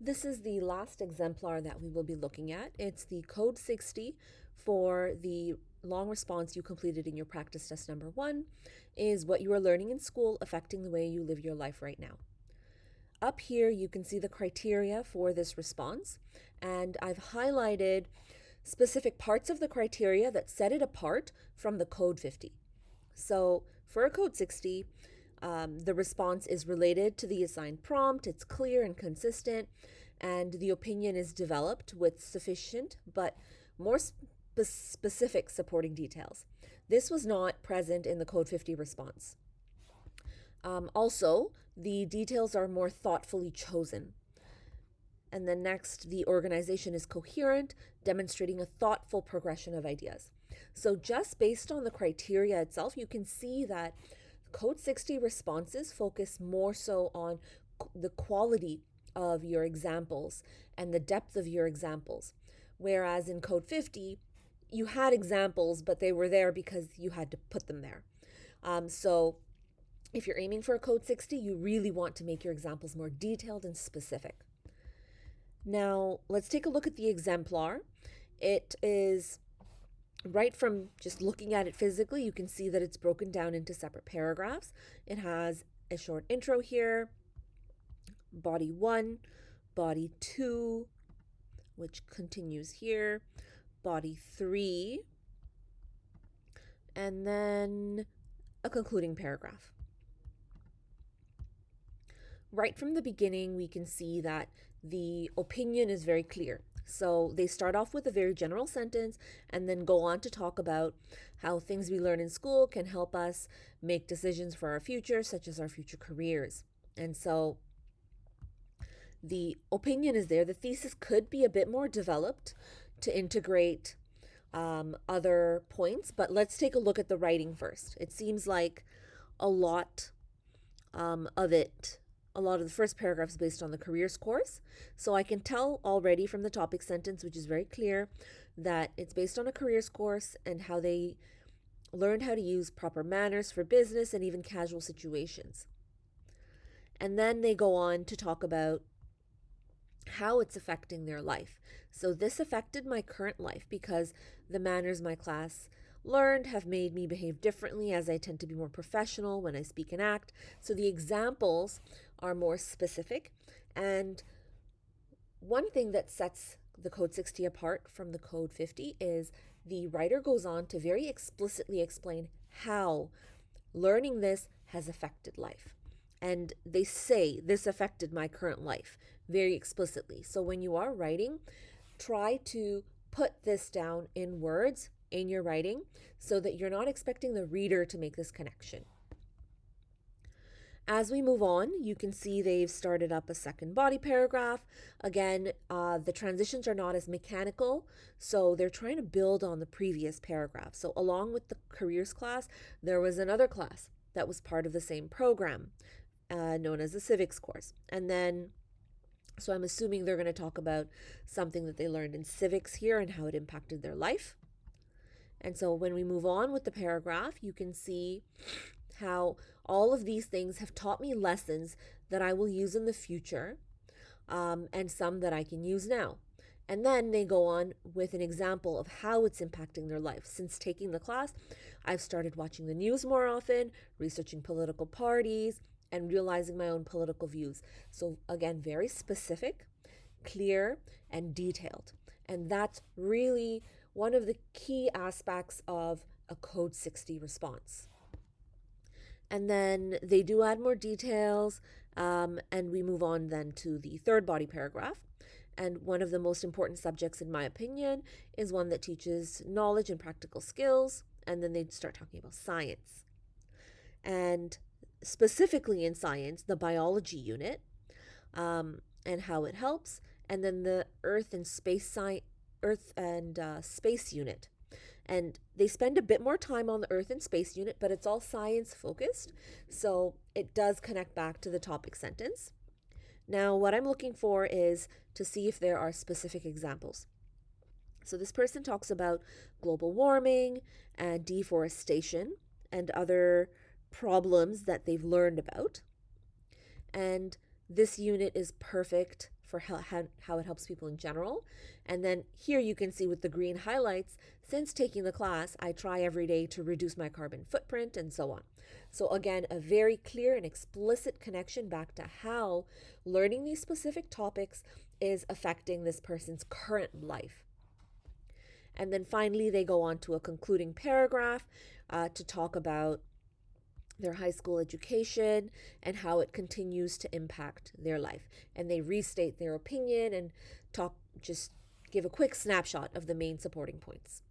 This is the last exemplar that we will be looking at. It's the Code 60 for the long response you completed in your practice test number 1, is what you are learning in school affecting the way you live your life right now. Up here you can see the criteria for this response, and I've highlighted specific parts of the criteria that set it apart from the Code 50. So for a Code 60, the response is related to the assigned prompt, it's clear and consistent, and the opinion is developed with sufficient but more specific supporting details. This was not present in the Code 50 response. Also, the details are more thoughtfully chosen. And then next, the organization is coherent, demonstrating a thoughtful progression of ideas. So just based on the criteria itself, you can see that Code 60 responses focus more so on the quality of your examples and the depth of your examples. Whereas in Code 50, you had examples, but they were there because you had to put them there. So if you're aiming for a Code 60, you really want to make your examples more detailed and specific. Now, let's take a look at the exemplar. It is right from just looking at it physically, you can see that it's broken down into separate paragraphs. It has a short intro here, body 1, body 2, which continues here, body 3, and then a concluding paragraph. Right from the beginning, we can see that the opinion is very clear. So they start off with a very general sentence and then go on to talk about how things we learn in school can help us make decisions for our future, such as our future careers. And so the opinion is there. The thesis could be a bit more developed to integrate other points, but let's take a look at the writing first. It seems like a lot of the first paragraph is based on the careers course. So I can tell already from the topic sentence, which is very clear, that it's based on a careers course and how they learned how to use proper manners for business and even casual situations. And then they go on to talk about how it's affecting their life. So this affected my current life because the manners my class learned have made me behave differently, as I tend to be more professional when I speak and act. So the examples are more specific. And one thing that sets the Code 60 apart from the Code 50 is the writer goes on to very explicitly explain how learning this has affected life. And they say, this affected my current life very explicitly. So when you are writing, try to put this down in words in your writing so that you're not expecting the reader to make this connection. As we move on, you can see they've started up a second body paragraph. Again, the transitions are not as mechanical, so they're trying to build on the previous paragraph. So along with the careers class, there was another class that was part of the same program, known as the civics course. And then, so I'm assuming they're going to talk about something that they learned in civics here and how it impacted their life. And so when we move on with the paragraph, you can see how all of these things have taught me lessons that I will use in the future, and some that I can use now. And then they go on with an example of how it's impacting their life. Since taking the class, I've started watching the news more often, researching political parties, and realizing my own political views. So again, very specific, clear, and detailed. And that's really one of the key aspects of a Code 60 response. And then they do add more details, and we move on then to the third body paragraph. And one of the most important subjects, in my opinion, is one that teaches knowledge and practical skills. And then they start talking about science. And specifically in science, the biology unit, and how it helps. And then the Earth and space unit. And they spend a bit more time on the Earth and space unit, but it's all science focused. So it does connect back to the topic sentence. Now, what I'm looking for is to see if there are specific examples. So this person talks about global warming and deforestation and other problems that they've learned about. And This unit is perfect for how it helps people in general. And then here you can see with the green highlights, since taking the class, I try every day to reduce my carbon footprint and so on. So again, a very clear and explicit connection back to how learning these specific topics is affecting this person's current life. And then finally, they go on to a concluding paragraph to talk about their high school education and how it continues to impact their life. And they restate their opinion and just give a quick snapshot of the main supporting points.